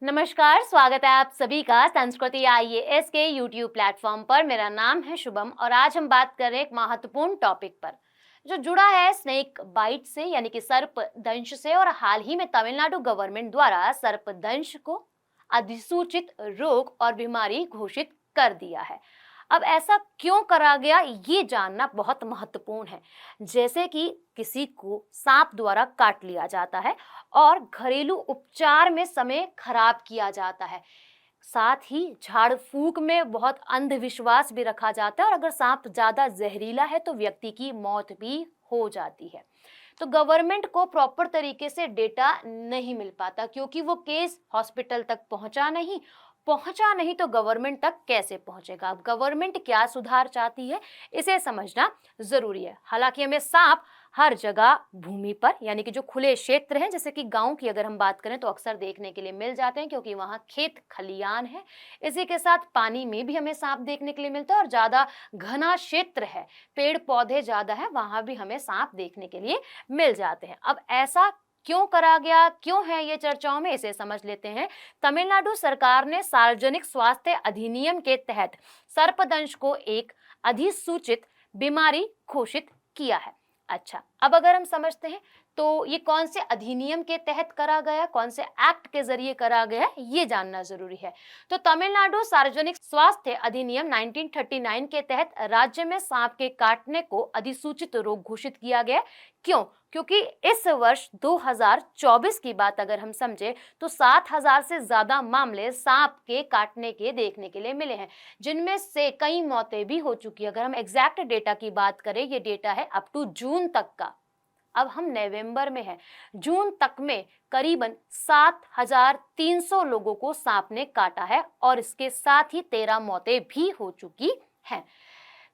नमस्कार, स्वागत है आप सभी का संस्कृति आईएएस के यूट्यूब प्लेटफॉर्म पर। मेरा नाम है शुभम और आज हम बात कर रहे हैं एक महत्वपूर्ण टॉपिक पर जो जुड़ा है स्नेक बाइट से यानी कि सर्पदंश से। और हाल ही में तमिलनाडु गवर्नमेंट द्वारा सर्पदंश को अधिसूचित रोग और बीमारी घोषित कर दिया है। अब ऐसा क्यों करा गया ये जानना बहुत महत्वपूर्ण है। जैसे कि किसी को सांप द्वारा काट लिया जाता है और घरेलू उपचार में समय खराब किया जाता है, साथ ही झाड़ फूक में बहुत अंधविश्वास भी रखा जाता है और अगर सांप ज्यादा जहरीला है तो व्यक्ति की मौत भी हो जाती है। तो गवर्नमेंट को प्रॉपर तरीके से डेटा नहीं मिल पाता क्योंकि वो केस हॉस्पिटल तक पहुंचा नहीं तो गवर्नमेंट तक कैसे पहुंचेगा। अब गवर्नमेंट क्या सुधार चाहती है इसे समझना जरूरी है। हालांकि हमें सांप हर जगह भूमि पर यानी कि जो खुले क्षेत्र हैं, जैसे कि गांव की अगर हम बात करें तो अक्सर देखने के लिए मिल जाते हैं क्योंकि वहां खेत खलियान है। इसी के साथ पानी में भी हमें सांप देखने के लिए मिलता है और ज्यादा घना क्षेत्र है, पेड़ पौधे ज्यादा है, वहां भी हमें सांप देखने के लिए मिल जाते हैं। अब ऐसा क्यों करा गया, क्यों है ये चर्चाओं में, इसे समझ लेते हैं। तमिलनाडु सरकार ने सार्वजनिक स्वास्थ्य अधिनियम के तहत सर्पदंश को एक अधिसूचित बीमारी घोषित किया है। अच्छा, अब अगर हम समझते हैं तो ये कौन से अधिनियम के तहत करा गया, कौन से एक्ट के जरिए करा गया, ये जानना जरूरी है। तो तमिलनाडु सार्वजनिक स्वास्थ्य अधिनियम 1939 के तहत राज्य में सांप के काटने को अधिसूचित रोग घोषित किया गया। क्यों? क्योंकि इस वर्ष 2024 की बात अगर हम समझे तो 7,000 से ज्यादा मामले सांप के काटने के देखने के लिए मिले हैं, जिनमें से कई मौतें भी हो चुकी है। अगर हम एग्जैक्ट डेटा की बात करें, ये डेटा है अप टू जून तक का। अब हम नवंबर में हैं, जून तक में करीबन 7,300 लोगों को सांप ने काटा है और इसके साथ ही 13 मौतें भी हो चुकी हैं।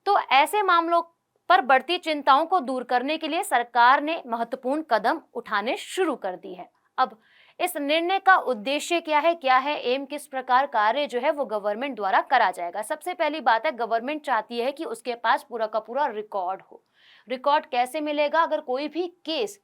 तो ऐसे मामलों पर बढ़ती चिंताओं को दूर करने के लिए सरकार ने महत्वपूर्ण कदम उठाने शुरू कर दी है। अब इस निर्णय का उद्देश्य क्या है, एम किस प्रकार कार्य जो है वो गवर्नमेंट द्वारा करा जाएगा। सबसे पहली बात है, गवर्नमेंट चाहती है कि उसके पास पूरा का पूरा रिकॉर्ड हो। रिकॉर्ड कैसे मिलेगा? अगर कोई भी केस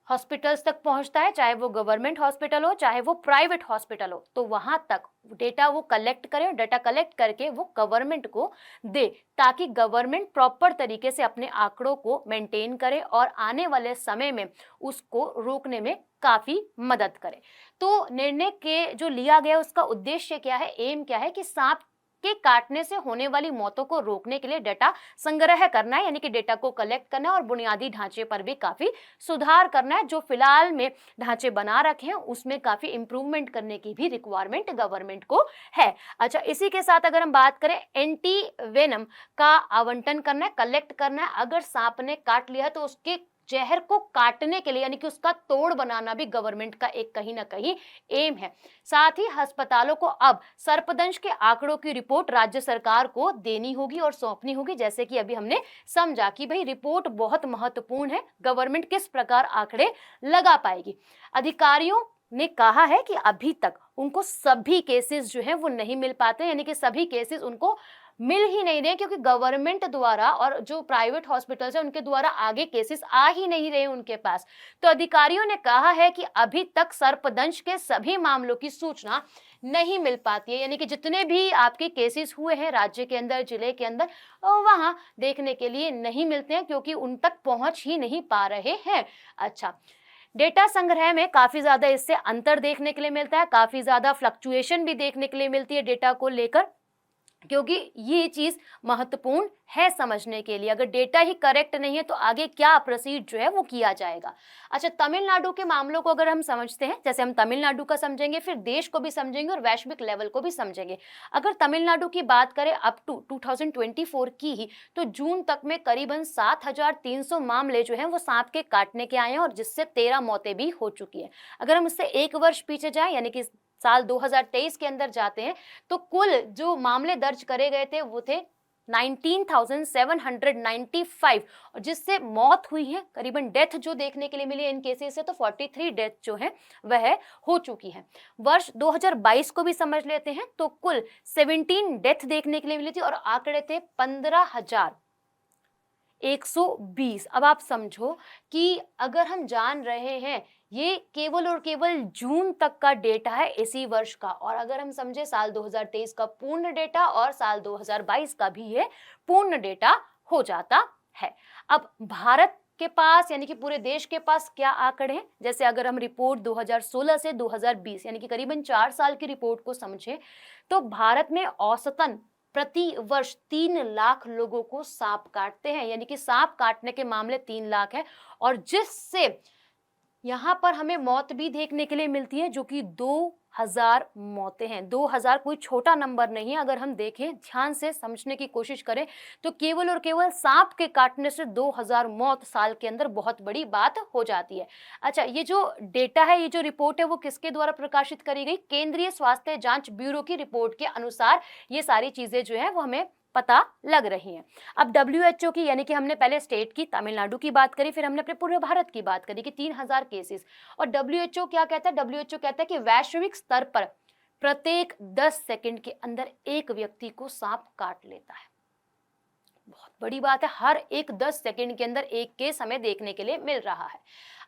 हॉस्पिटल्स तक पहुंचता है, चाहे वो गवर्नमेंट हॉस्पिटल हो चाहे वो प्राइवेट हॉस्पिटल हो, तो वहां तक डेटा वो कलेक्ट करे और डेटा कलेक्ट करके वो गवर्नमेंट को दे, ताकि गवर्नमेंट प्रॉपर तरीके से अपने आंकड़ों को मेंटेन करे और आने वाले समय में उसको रोकने में काफी मदद करे। तो निर्णय के जो लिया गया उसका उद्देश्य क्या है, एम क्या है कि सांप के काटने से होने वाली मौतों को रोकने के लिए डेटा संग्रह करना है, यानी कि डेटा को कलेक्ट करना है और बुनियादी ढांचे पर भी काफी सुधार करना है। जो फिलहाल में ढांचे बना रखे हैं उसमें काफी इंप्रूवमेंट करने की भी रिक्वायरमेंट गवर्नमेंट को है। अच्छा, इसी के साथ अगर हम बात करें, एंटी वेनम का आवंटन करना है, कलेक्ट करना है। अगर सांप ने काट लिया तो उसके जहर को काटने के लिए यानी कि उसका तोड़ बनाना भी गवर्नमेंट का एक कहीं ना कहीं एम है। साथ ही अस्पतालों को अब सर्पदंश के आंकड़ों की रिपोर्ट राज्य सरकार को देनी होगी और सौंपनी होगी। जैसे कि अभी हमने समझा कि भाई रिपोर्ट बहुत महत्वपूर्ण है, गवर्नमेंट किस प्रकार आंकड़े लगा पाएगी। अधिकारियों ने कहा है कि अभी तक उनको सभी केसेस जो है वो नहीं मिल पाते, यानी कि सभी केसेस उनको मिल ही नहीं रहे क्योंकि गवर्नमेंट द्वारा और जो प्राइवेट हॉस्पिटल्स है उनके द्वारा आगे केसेस आ ही नहीं रहे उनके पास। तो अधिकारियों ने कहा है कि अभी तक सर्पदंश के सभी मामलों की सूचना नहीं मिल पाती है, यानी कि जितने भी आपके केसेस हुए हैं राज्य के अंदर, जिले के अंदर, वहां देखने के लिए नहीं मिलते हैं क्योंकि उन तक पहुंच ही नहीं पा रहे हैं। अच्छा, डेटा संग्रह में काफी ज्यादा इससे अंतर देखने के लिए मिलता है, काफी ज्यादा फ्लक्चुएशन भी देखने के लिए मिलती है डेटा को लेकर, क्योंकि ये चीज महत्वपूर्ण है समझने के लिए। अगर डेटा ही करेक्ट नहीं है तो आगे क्या प्रोसीड जो है वो किया जाएगा। अच्छा, तमिलनाडु के मामलों को अगर हम समझते हैं, जैसे हम तमिलनाडु का समझेंगे फिर देश को भी समझेंगे और वैश्विक लेवल को भी समझेंगे। अगर तमिलनाडु की बात करें अप टू 2024 की ही, तो जून तक में करीबन 7,300 मामले जो हैं वो सांप के काटने के आए हैं और जिससे 13 मौतें भी हो चुकी है। अगर हम इससे एक वर्ष पीछे जाए यानी कि साल 2023 के अंदर जाते हैं तो कुल जो मामले दर्ज करे गए थे वो थे 19,795 और जिससे मौत हुई है, करीबन डेथ जो देखने के लिए मिली इन केसेस से, तो 43 डेथ जो है वह हो चुकी है। वर्ष 2022 को भी समझ लेते हैं तो कुल 17 डेथ देखने के लिए मिली थी और आंकड़े थे 15,000 120। अब आप समझो कि अगर हम जान रहे हैं ये केवल और केवल जून तक का डेटा है इसी वर्ष का, और अगर हम समझे साल 2023 का पूर्ण डेटा और साल 2022 का भी ये पूर्ण डेटा हो जाता है। अब भारत के पास यानी कि पूरे देश के पास क्या आंकड़े हैं, जैसे अगर हम रिपोर्ट 2016 से 2020 यानी कि करीबन 4 साल की रिपोर्ट को समझें तो भारत में औसतन प्रति वर्ष 3 लाख लोगों को सांप काटते हैं, यानी कि सांप काटने के मामले 3 लाख है, और जिससे यहाँ पर हमें मौत भी देखने के लिए मिलती है जो कि 2000 मौतें हैं। 2000 कोई छोटा नंबर नहीं है। अगर हम देखें ध्यान से समझने की कोशिश करें तो केवल और केवल सांप के काटने से 2000 मौत साल के अंदर बहुत बड़ी बात हो जाती है। अच्छा, ये जो डेटा है, ये जो रिपोर्ट है वो किसके द्वारा प्रकाशित करी गई? केंद्रीय स्वास्थ्य जांच ब्यूरो की रिपोर्ट के अनुसार ये सारी चीजें जो है वो हमें पता लग रही हैं। अब WHO की, यानी कि हमने पहले स्टेट की तमिलनाडु की बात करी, फिर हमने अपने पूरे भारत की बात करी कि 3000 केसेस, और WHO क्या कहता है? WHO कहता है कि वैश्विक स्तर पर प्रत्येक 10 सेकंड के अंदर एक व्यक्ति को सांप काट लेता है। बहुत बड़ी बात है, हर एक 10 सेकंड के अंदर एक केस हमें देखने के लिए मिल रहा है।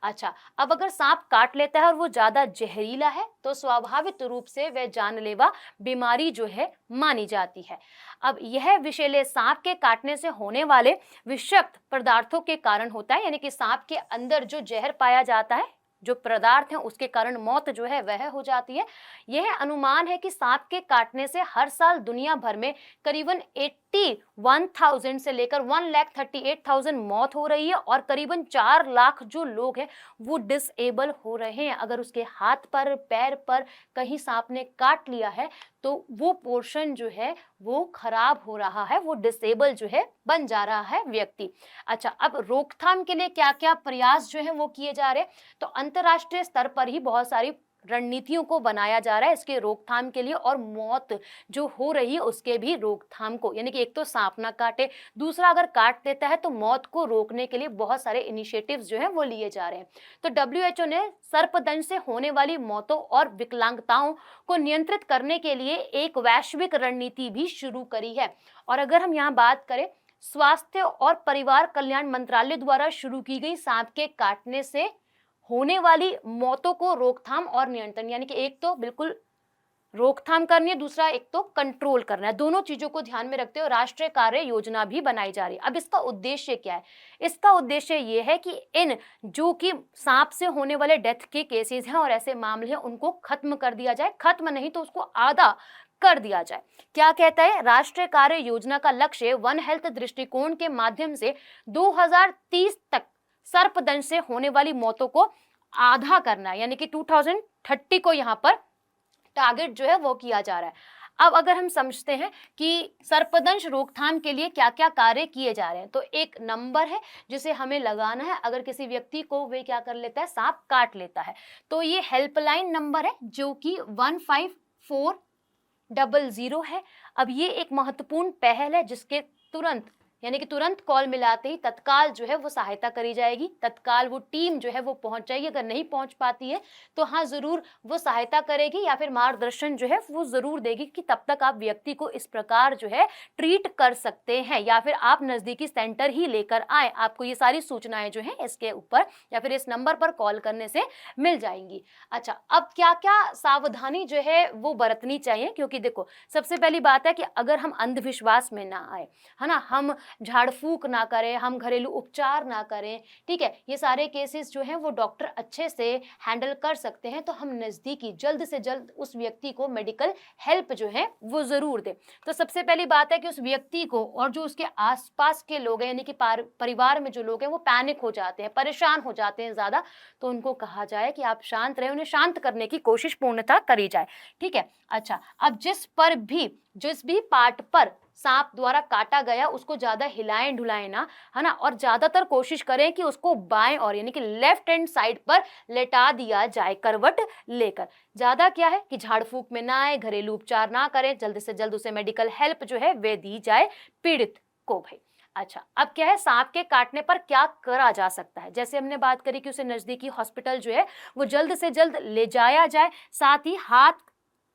अच्छा, अब अगर सांप काट लेता है और वो ज्यादा जहरीला है तो स्वाभाविक रूप से वह जानलेवा बीमारी जो है मानी जाती है। अब यह विषैले सांप के काटने से होने वाले विषाक्त पदार्थों के कारण होता है, यानी कि सांप के अंदर जो जहर पाया जाता है, जो पदार्थ है, उसके कारण मौत जो है वह हो जाती है। यह अनुमान है कि सांप के काटने से हर साल दुनिया भर में करीबन 81,000 से लेकर 1,38,000 मौत हो रही है, और करीबन 4 लाख जो लोग हैं वो डिसेबल हो रहे हैं। अगर उसके हाथ पर, पैर पर कहीं सांप ने काट लिया है तो वो पोर्शन जो है वो खराब हो रहा है, वो डिसेबल जो है बन जा रहा है व्यक्ति। अच्छा, अब रोकथाम के लिए क्या क्या प्रयास जो है वो किए जा रहे हैं? तो अंतर्राष्ट्रीय स्तर पर ही बहुत सारी रणनीतियों को बनाया जा रहा है इसके रोकथाम के लिए, और मौत जो हो रही है उसके भी रोकथाम को, यानी कि एक तो सांप ना काटे, दूसरा अगर काट देता है तो मौत को रोकने के लिए बहुत सारे इनिशिएटिव्स जो हैं वो लिए जा रहे हैं। तो WHO ने सर्पदंश से होने वाली मौतों और विकलांगताओं को नियंत्रित करने के लिए एक वैश्विक रणनीति भी शुरू करी है। और अगर हम यहाँ बात करें, स्वास्थ्य और परिवार कल्याण मंत्रालय द्वारा शुरू की गई सांप के काटने से होने वाली मौतों को रोकथाम और नियंत्रण, यानी कि एक तो बिल्कुल रोकथाम करनी है, दूसरा एक तो कंट्रोल करना है, दोनों चीजों को ध्यान में रखते हुए राष्ट्रीय कार्य योजना भी बनाई जा रही है। अब इसका उद्देश्य क्या है? इसका उद्देश्य ये है कि इन जो कि सांप से होने वाले डेथ के केसेस हैं और ऐसे मामले हैं उनको खत्म कर दिया जाए, खत्म नहीं तो उसको आधा कर दिया जाए। क्या कहता है? राष्ट्रीय कार्य योजना का लक्ष्य वन हेल्थ दृष्टिकोण के माध्यम से 2030 तक सर्पदंश से होने वाली मौतों को आधा करना है, यानी कि 2030 को यहाँ पर टारगेट जो है वो किया जा रहा है। अब अगर हम समझते हैं कि सर्पदंश रोकथाम के लिए क्या क्या कार्य किए जा रहे हैं, तो एक नंबर है जिसे हमें लगाना है अगर किसी व्यक्ति को वे क्या कर लेता है, सांप काट लेता है, तो ये हेल्पलाइन नंबर है जो कि 15400 है। अब ये एक महत्वपूर्ण पहल है जिसके तुरंत, यानी कि तुरंत कॉल मिलाते ही तत्काल जो है वो सहायता करी जाएगी, तत्काल वो टीम जो है वो पहुंच जाएगी। अगर नहीं पहुंच पाती है तो हाँ जरूर वो सहायता करेगी या फिर मार्गदर्शन जो है वो जरूर देगी कि तब तक आप व्यक्ति को इस प्रकार जो है ट्रीट कर सकते हैं, या फिर आप नजदीकी सेंटर ही लेकर आए। आपको ये सारी सूचनाएं जो है इसके ऊपर या फिर इस नंबर पर कॉल करने से मिल जाएंगी। अच्छा, अब क्या क्या सावधानी जो है वो बरतनी चाहिए, क्योंकि देखो सबसे पहली बात है कि अगर हम अंधविश्वास में ना आए, है ना, हम झाड़ फूक ना करें, हम घरेलू उपचार ना करें, ठीक है, ये सारे केसेस जो हैं वो डॉक्टर अच्छे से हैंडल कर सकते हैं, तो हम नज़दीकी जल्द से जल्द उस व्यक्ति को मेडिकल हेल्प जो है वो ज़रूर दें। तो सबसे पहली बात है कि उस व्यक्ति को और जो उसके आसपास के लोग हैं, यानी कि परिवार में जो लोग हैं वो पैनिक हो जाते हैं, परेशान हो जाते हैं ज़्यादा, तो उनको कहा जाए कि आप शांत रहें, उन्हें शांत करने की कोशिश पूर्णतः करी जाए, ठीक है। अच्छा, अब जिस भी पार्ट पर सांप द्वारा काटा गया उसको ज्यादा हिलाएं ढुलाएं ना, है ना, और ज्यादातर कोशिश करें कि उसको बाएं और यानी कि लेफ्ट हैंड साइड पर लेटा दिया जाए करवट लेकर। ज्यादा क्या है कि झाड़ फूक में ना आए, घरेलू उपचार ना करें, जल्द से जल्द उसे मेडिकल हेल्प जो है वे दी जाए पीड़ित को भाई। अच्छा, अब क्या है, सांप के काटने पर क्या करा जा सकता है? जैसे हमने बात करी कि उसे नजदीकी हॉस्पिटल जो है वो जल्द से जल्द ले जाया जाए, साथ ही हाथ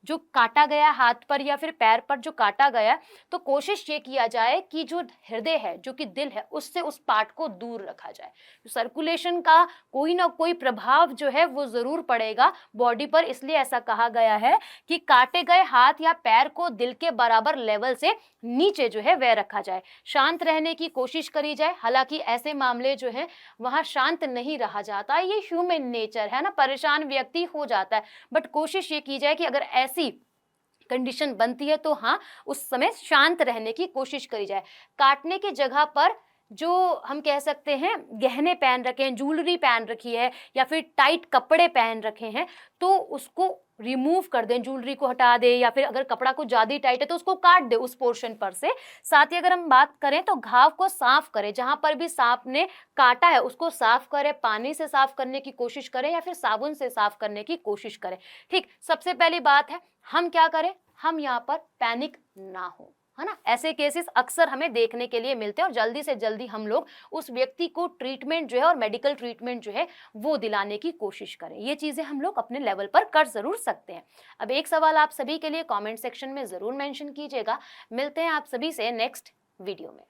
जो काटा गया हाथ पर या फिर पैर पर जो काटा गया, तो कोशिश ये किया जाए कि जो हृदय है, जो कि दिल है, उससे उस पार्ट को दूर रखा जाए। सर्कुलेशन का कोई ना कोई प्रभाव जो है वो जरूर पड़ेगा बॉडी पर, इसलिए ऐसा कहा गया है कि काटे गए हाथ या पैर को दिल के बराबर लेवल से नीचे जो है वह रखा जाए। शांत रहने की कोशिश करी जाए। हालांकि ऐसे मामले जो है वहां शांत नहीं रहा जाता, ये ह्यूमन नेचर है ना, परेशान व्यक्ति हो जाता है, बट कोशिश ये की जाए कि अगर ऐसी कंडीशन बनती है तो हाँ, उस समय शांत रहने की कोशिश करी जाए। काटने की जगह पर जो हम कह सकते हैं गहने पहन रखे हैं, ज्वेलरी पहन रखी है या फिर टाइट कपड़े पहन रखे हैं, तो उसको रिमूव कर दें, ज्वेलरी को हटा दे, या फिर अगर कपड़ा कुछ ज़्यादा टाइट है तो उसको काट दे उस पोर्शन पर से। साथ ही अगर हम बात करें तो घाव को साफ करें, जहां पर भी सांप ने काटा है उसको साफ करें, पानी से साफ करने की कोशिश करें या फिर साबुन से साफ करने की कोशिश करें। ठीक, सबसे पहली बात है हम क्या करें, हम यहाँ पर पैनिक ना हो, है ना। ऐसे केसेस अक्सर हमें देखने के लिए मिलते हैं और जल्दी से जल्दी हम लोग उस व्यक्ति को ट्रीटमेंट जो है और मेडिकल ट्रीटमेंट जो है वो दिलाने की कोशिश करें। ये चीजें हम लोग अपने लेवल पर कर जरूर सकते हैं। अब एक सवाल आप सभी के लिए कमेंट सेक्शन में जरूर मेंशन कीजिएगा। मिलते हैं आप सभी से नेक्स्ट वीडियो में।